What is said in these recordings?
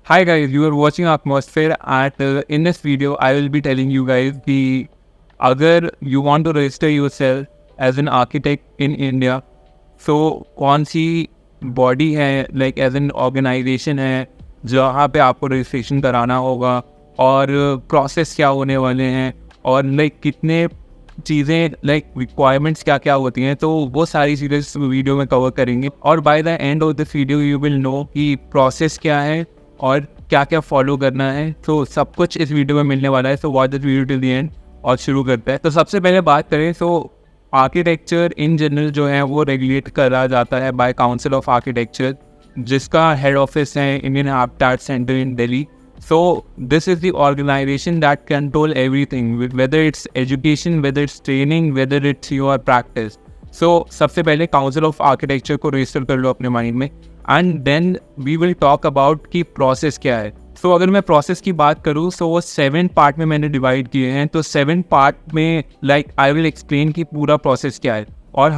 Hi guys, you are watching Atmosphere and in this video I will be telling you guys कि अगर you want to register yourself as an architect in India, so कौन सी body है like as an organization है जहाँ पे आपको registration कराना होगा और process क्या होने वाले हैं और like कितने चीज़ें लाइक रिक्वायरमेंट्स क्या क्या होती हैं, तो वो सारी चीज़ें इस वीडियो में कवर करेंगे और by the end of this video you will know कि प्रोसेस क्या है और क्या क्या फॉलो करना है। तो सब कुछ इस वीडियो में मिलने वाला है, so watch this video till the end और शुरू करते हैं। तो सबसे पहले बात करें तो आर्किटेक्चर इन जनरल जो है वो रेगुलेट करा जाता है बाय काउंसिल ऑफ आर्किटेक्चर, जिसका हेड ऑफिस है Indian habitat centre in Delhi. So this is the organization that control everything, whether it's education, whether it's training, whether it's your practice. So सबसे पहले Council of Architecture को register कर लो अपने mind में and then we will talk about कि process क्या है। So अगर मैं प्रोसेस की बात करूँ तो वो 7 पार्ट में मैंने डिवाइड किए हैं। तो 7 पार्ट में लाइक आई विल एक्सप्लेन कि पूरा प्रोसेस क्या है और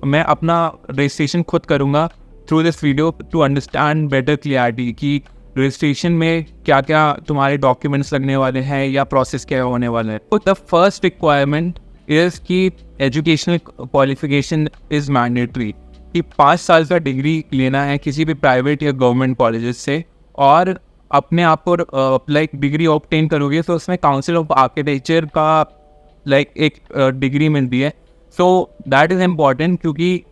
मैं अपना रजिस्ट्रेशन खुद करूँगा through this video to understand better clarity कि रजिस्ट्रेशन में क्या क्या तुम्हारे डॉक्यूमेंट्स लगने वाले हैं या प्रोसेस क्या होने वाला है। तो द फर्स्ट रिक्वायरमेंट इज़ कि एजुकेशनल क्वालिफिकेशन इज़ मैंडेटरी, कि 5 साल का डिग्री लेना है किसी भी प्राइवेट या गवर्नमेंट कॉलेजेस से और अपने आप को लाइक डिग्री ऑब्टेन करोगे तो उसमें काउंसिल ऑफ आर्किटेक्चर का लाइक एक डिग्री मिलती है। सो दैट इज़ इम्पॉर्टेंट क्योंकि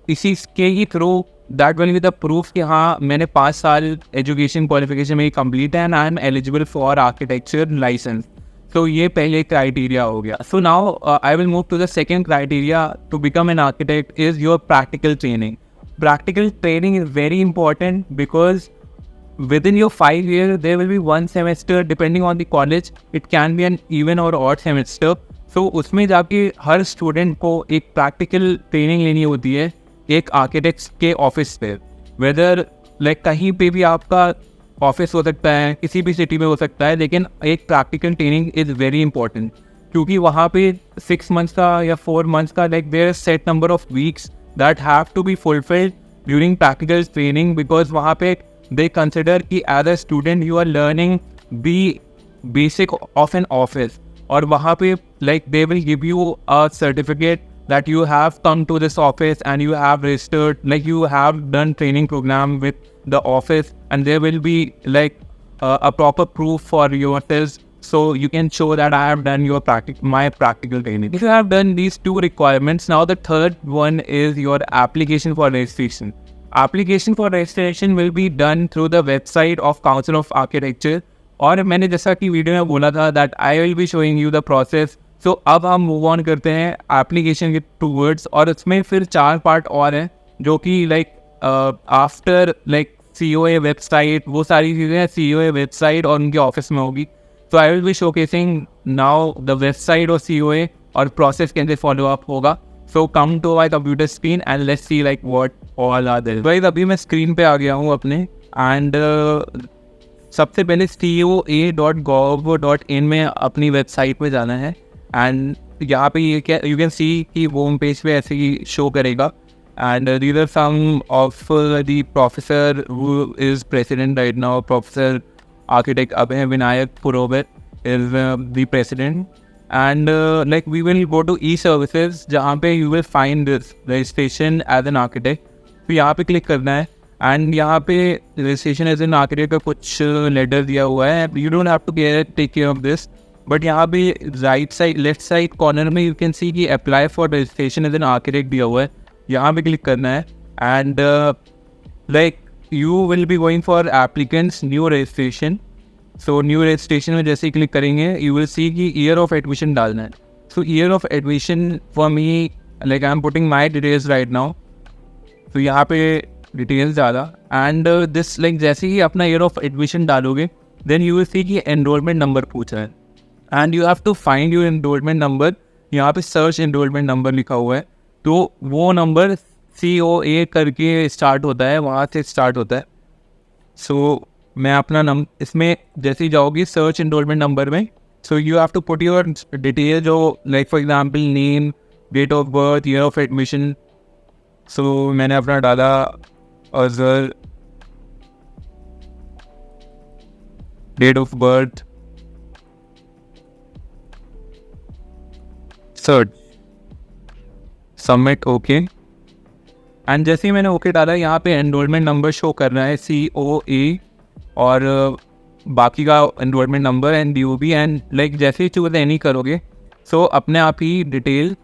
इसी के ही through that will be the proof कि हाँ मैंने 5 साल एजुकेशन क्वालिफिकेशन मेरी कंप्लीट है and I am eligible for architecture licence. तो ये पहले क्राइटेरिया हो गया। So now I will move to the second criteria to become an architect is your practical training. Practical training is very important because within your 5 years there will be one semester depending on the college, it can be an even or odd semester। so उसमें जाके हर student को एक practical training लेनी होती है एक architects के office पे, वेदर लाइक कहीं पे भी आपका ऑफिस हो सकता है, किसी भी सिटी में हो सकता है, लेकिन एक practical training is very important क्योंकि वहाँ पे 6 मंथ्स का या 4 मंथ्स का like there set number of weeks that have to be fulfilled during practical training because वहाँ पे they consider कि as a student you are learning the basic of an office और वहाँ पे like they will give you a certificate that you have come to this office and you have registered, like you have done training program with the office and there will be like a proper proof for yourselves, so you can show that I have done my practical training. If you have done these 2 requirements, now the third one is your application for registration. Application for registration will be done through the website of Council of Architecture और मैंने जैसा कि video में बोला था that I will be showing you the process। so अब हम move on करते हैं एप्लीकेशन के टूवर्ड्स और उसमें फिर 4 पार्ट और हैं जो कि like after like COA website, वो सारी चीज़ें COA वेबसाइट और उनके ऑफिस में होगी। तो आई will B showcasing now the website और COA और प्रोसेस कैसे फॉलो अप होगा। So come to my computer screen and let's see like what all are there। भाई अभी मैं स्क्रीन पे आ गया हूँ अपने एंड सबसे पहले coa.gov.in में अपनी वेबसाइट में जाना है एंड यहाँ पे ये क्या यू कैन सी कि होम पेज पे ऐसे ही शो करेगा and these are some of the professor who is president right now। Professor architect Abhay Vinayak Purohit is the president and like we will go to e-services जहाँ पे you will find this registration as an architect। तो यहाँ पे click करना है and यहाँ पे registration as an architect का कुछ लेटर दिया हुआ है। you don't have to take care of this, but यहाँ पे right side left side corner में you can see कि apply for registration as an architect दिया हुआ है, यहाँ पे क्लिक करना है and like you will be going for applicants new registration। So new registration में जैसे ही क्लिक करेंगे यू विल सी कि ईयर ऑफ एडमिशन डालना है। So year of admission for me like I am putting my details right now. तो यहाँ पे डिटेल्स डाला एंड दिस लाइक जैसे ही अपना ईयर ऑफ एडमिशन डालोगे देन यू विल सी कि एनरोलमेंट नंबर पूछा है and you have to find your enrolment number. यहाँ पे सर्च एनरोलमेंट नंबर लिखा हुआ है, तो वो नंबर COA करके स्टार्ट होता है, वहाँ से स्टार्ट होता है। सो मैं अपना इसमें जैसे ही जाओगी सर्च एनरोलमेंट नंबर में, so you have to put your detail जो like for example name, date of birth, year of admission. So मैंने अपना डाला Azhar date of birth, search, submit, okay. And जैसे ही मैंने ओके डाला, यहाँ पे एनरोलमेंट नंबर शो कर रहा है COA और बाकी का enrolment number and DOB and like जैसे ही चूज एनी करोगे सो अपने आप ही डिटेल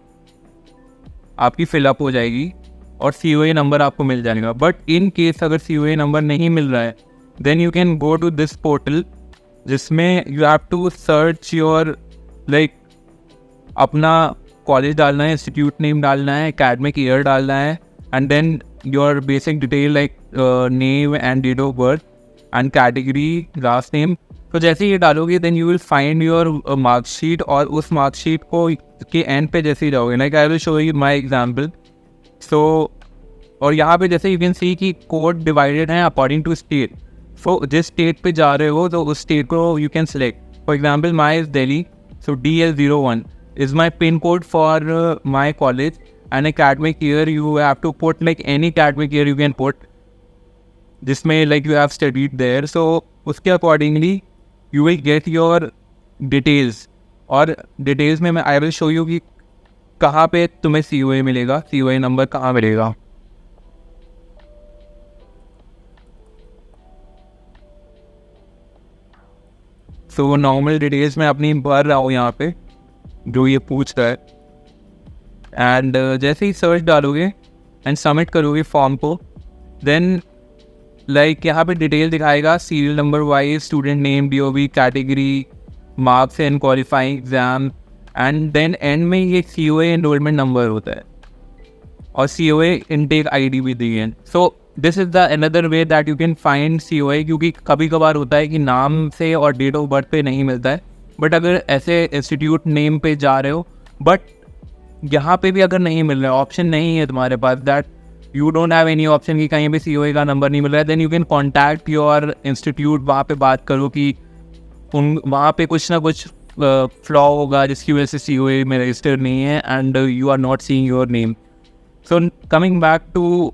आपकी फिलअप हो जाएगी और COA नंबर आपको मिल जाएगा. बट इन केस अगर COA नंबर नहीं मिल रहा है then you can go to this portal जिसमें you have to search your like अपना कॉलेज डालना है, इंस्टीट्यूट नेम डालना है, एकेडमिक ईयर डालना है and then your basic detail like name and date of birth and category, last name. तो जैसे ये डालोगे then you will find your marksheet और उस marksheet को के end पे जैसे ही जाओगे like I will show you my example. So और यहाँ पे जैसे you can see कि code divided है according to state. So जिस state पे जा रहे हो तो उस state को you can select. For example, my is Delhi, so DL01 is my pin code for my college. And academic year you have to put like any academic year you can put जिसमें like you have studied there. So उसके accordingly you will get your details. और details में मैं I will show you कि कहाँ पे तुम्हें COA मिलेगा, COA नंबर कहाँ मिलेगा. So नॉर्मल डिटेल्स में अपनी भर रहा हूँ यहाँ पे जो ये पूछ रहा है. एंड जैसे ही सर्च डालोगे एंड सबमिट करोगे फॉर्म को देन लाइक यहाँ पे डिटेल दिखाएगा serial number wise, student name, DOB, category, marks and qualifying exam and then end में ये COA एनरोलमेंट नंबर होता है और COA इनटेक ID भी दी है. सो this is the another way that you can find COA क्योंकि कभी कभार होता है कि नाम से और डेट ऑफ बर्थ पे नहीं मिलता है. बट अगर ऐसे इंस्टीट्यूट नेम पे जा रहे हो बट यहाँ पे भी अगर नहीं मिल रहा है, ऑप्शन नहीं है तुम्हारे पास that you don't have any option कि कहीं भी COA का नंबर नहीं मिल रहा है, then you can contact your institute. वहाँ पे बात करो कि उन वहाँ पे कुछ ना कुछ फ्लॉ होगा जिसकी वजह से COA में रजिस्टर नहीं है and you are not seeing your name. So coming back to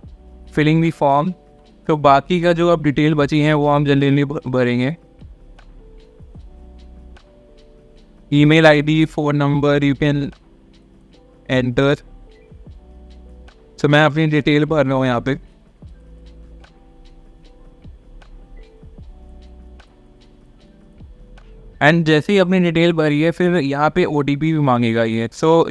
filling the form, तो बाकी का जो अब डिटेल बची हैं वो हम जल्दी भरेंगे. Email ID, phone number you can enter. So मैं अपनी डिटेल भर रहा हूँ यहाँ पे. एंड जैसे ही अपनी डिटेल भरी है फिर यहाँ पे OTP भी मांगेगा ये. सो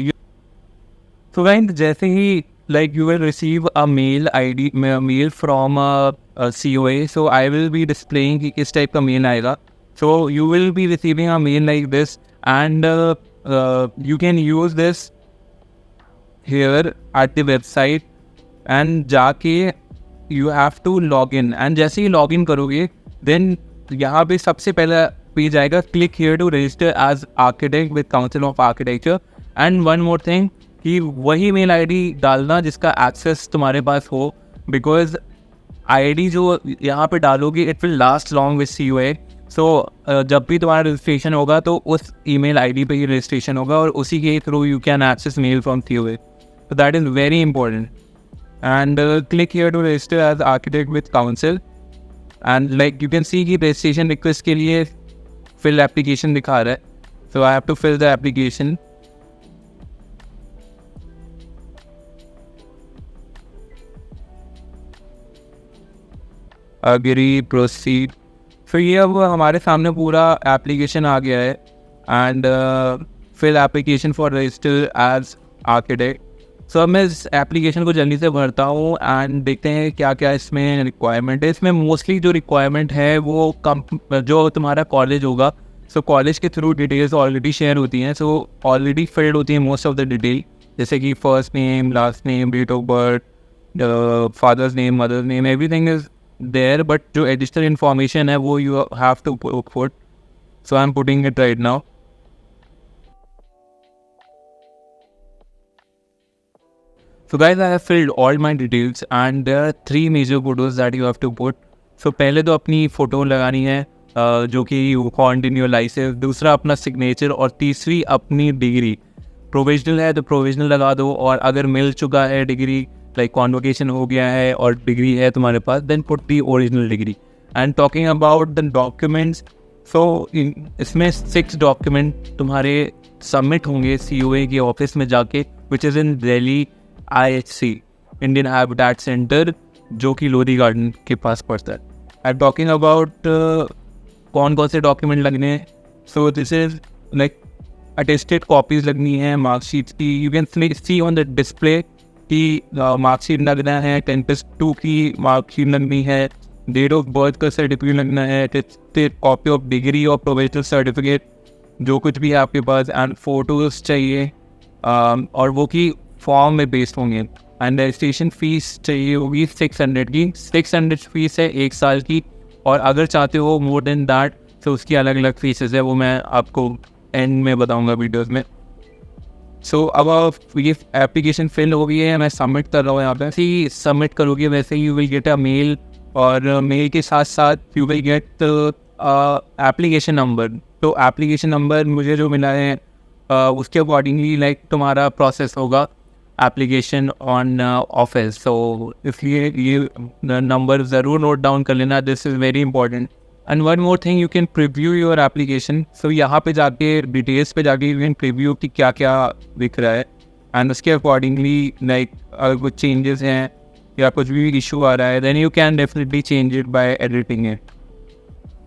गाइस जैसे ही like you will receive a mail from COA. So I will be displaying कि किस टाइप का मेल आएगा. So you will be receiving a mail like this and you can use this here at the website and जाके you have to log in. and जैसे ही log in करोगे then यहाँ पे सबसे पहला पेज आएगा click here to register as architect with Council of Architecture. and one more thing कि वही मेल ID डालना जिसका एक्सेस तुम्हारे पास हो because ID जो यहाँ पे डालोगे it will last long with COA. सो जब भी तुम्हारा रजिस्ट्रेशन होगा तो उस ईमेल ID पे ही रजिस्ट्रेशन होगा और उसी के through you can access mail from COA. So that is very important. And click here to register as architect with council. And like you can see कि registration request के लिए fill application दिखा रहा है. So I have to fill the application. Agree, proceed. So ये अब हमारे सामने पूरा application आ गया है. And fill application for register as architect. सो अब मैं इस एप्लीकेशन को जल्दी से भरता हूँ एंड देखते हैं क्या क्या इसमें रिक्वायरमेंट है. इसमें मोस्टली जो रिक्वायरमेंट है वो जो तुम्हारा कॉलेज होगा सो कॉलेज के थ्रू डिटेल्स ऑलरेडी शेयर होती हैं. सो ऑलरेडी फिल्ड होती हैं मोस्ट ऑफ द डिटेल जैसे कि first name, last name, date of birth, father's name, mother's name, everything is there. But जो एडिशनल इन्फॉर्मेशन है वो you have to put. So I am putting it right now. So guys, I have filled all my details and there are 3 major photos that you have to put. So पहले तो अपनी photo लगानी है जो कि font in your licence, दूसरा अपना signature और तीसरी अपनी डिग्री. प्रोविजनल है तो प्रोविजनल लगा दो और अगर मिल चुका है डिग्री लाइक कॉन्वोकेशन हो गया है और डिग्री है तुम्हारे पास then put the original degree. And talking about the documents so इसमें 6 डॉक्यूमेंट तुम्हारे सबमिट होंगे COA के ऑफिस में जाके, which is in Delhi IHC, Indian habitat centre, जो कि लोधी गार्डन के पास पड़ता है। आई एम टॉकिंग अबाउट कौन कौन से डॉक्यूमेंट लगने हैं। So this is like attested copies लगनी है मार्कशीट की। You can C on the display की मार्कशीट लगना है, 10+2 की मार्कशीट लगनी है, डेट ऑफ बर्थ का सर्टिफिकेट लगना है, कॉपी ऑफ डिग्री और प्रोविजनल सर्टिफिकेट, जो कुछ भी है आपके पास, एंड फोटोज चाहिए, और वो की फॉर्म में बेस्ड होंगे। एंड रजिस्ट्रेशन फ़ीस चाहिए होगी 600 की। 600 फीस है 1 साल की, और अगर चाहते हो मोर देन दैट तो उसकी अलग अलग फीसेस है, वो मैं आपको एंड में बताऊंगा वीडियोस में। सो अब ये एप्लीकेशन फिल हो गई है, मैं सबमिट कर रहा हूँ यहाँ पे। जैसे सबमिट करोगे वैसे you will get a mail, और मेल के साथ साथ you will get application number. तो एप्लीकेशन नंबर मुझे जो मिला है उसके अकॉर्डिंगली लाइक तुम्हारा प्रोसेस होगा एप्लीकेशन ऑन ऑफिस। सो इसलिए ये नंबर ज़रूर नोट डाउन कर लेना, this is very important. And one more thing, you can preview your application. So यहाँ पे जाके डिटेल्स पे जाके यू कैन प्रीव्यू कि क्या क्या दिख रहा है, एंड उसके अकॉर्डिंगली लाइक अगर कुछ चेंजेस हैं या कुछ भी इशू आ रहा है, then you can definitely change it by editing it.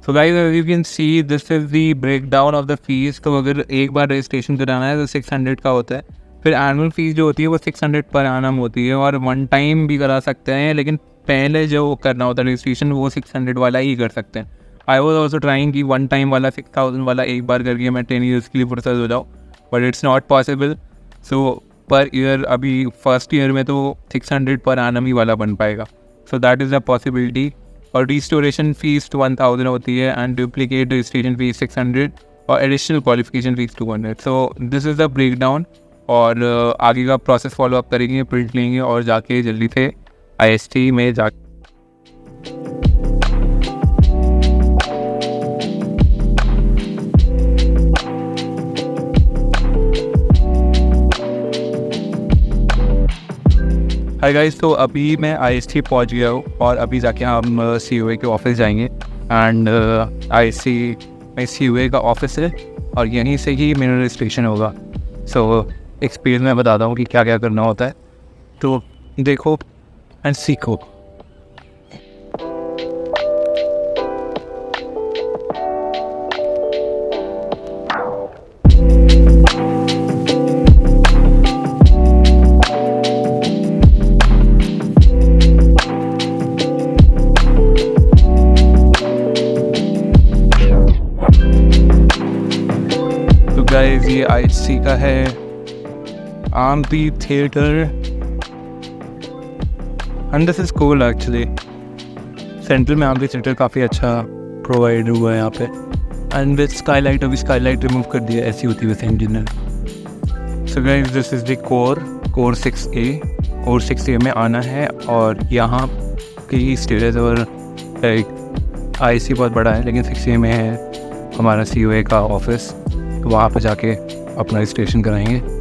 So guys you can see this is the break down of the fees. तो अगर एक बार रजिस्ट्रेशन कराना है तो 600 का होता है। फिर एनुअल फीस जो होती है वो 600 पर एनम होती है, और वन टाइम भी करा सकते हैं, लेकिन पहले जो करना होता है रजिस्ट्रेशन वो 600 वाला ही कर सकते हैं। आई वॉज ऑल्सो ट्राइंग कि वन टाइम वाला 6000 वाला एक बार करके मैं 10 ईयर्स के लिए प्रोसेस हो जाऊँ, but it's not possible. So per year अभी फर्स्ट ईयर में तो 600 पर एनम ही वाला बन पाएगा। So that is a possibility. और रिस्टोरेशन फीस 1000 होती है, एंड डुप्लीकेट रजिस्ट्रेशन फीस 600, और additional qualification fees 200। So this is the break down, और आगे का प्रोसेस फॉलो अप करेंगे, प्रिंट लेंगे और जाके जल्दी से IST में जा। हाय गाइस, तो अभी मैं IST पहुंच गया हूँ, और अभी जाके हम COA के ऑफिस जाएंगे। एंड IST में COA का ऑफिस है, और यहीं से ही मेरा रजिस्ट्रेशन होगा। सो एक्सपीरियंस में बताता हूँ कि क्या क्या करना होता है, तो देखो एंड सीखो। तो गाइस ये IST का है amphitheatre, and this is cool actually. Central में आमपी थिएटर काफ़ी अच्छा प्रोवाइड हुआ है यहाँ पे, एंड विद स्काईलाइट, अभी स्काईलाइट रिमूव कर दिया, ऐसी होती है engineer. So guys this is the core 6A। Core 6A में आना है, और यहाँ की स्टेज और IST बहुत बड़ा है, लेकिन 6A में है हमारा COA का ऑफिस, तो वहाँ पे जाके अपना रजिस्ट्रेशन कराएंगे।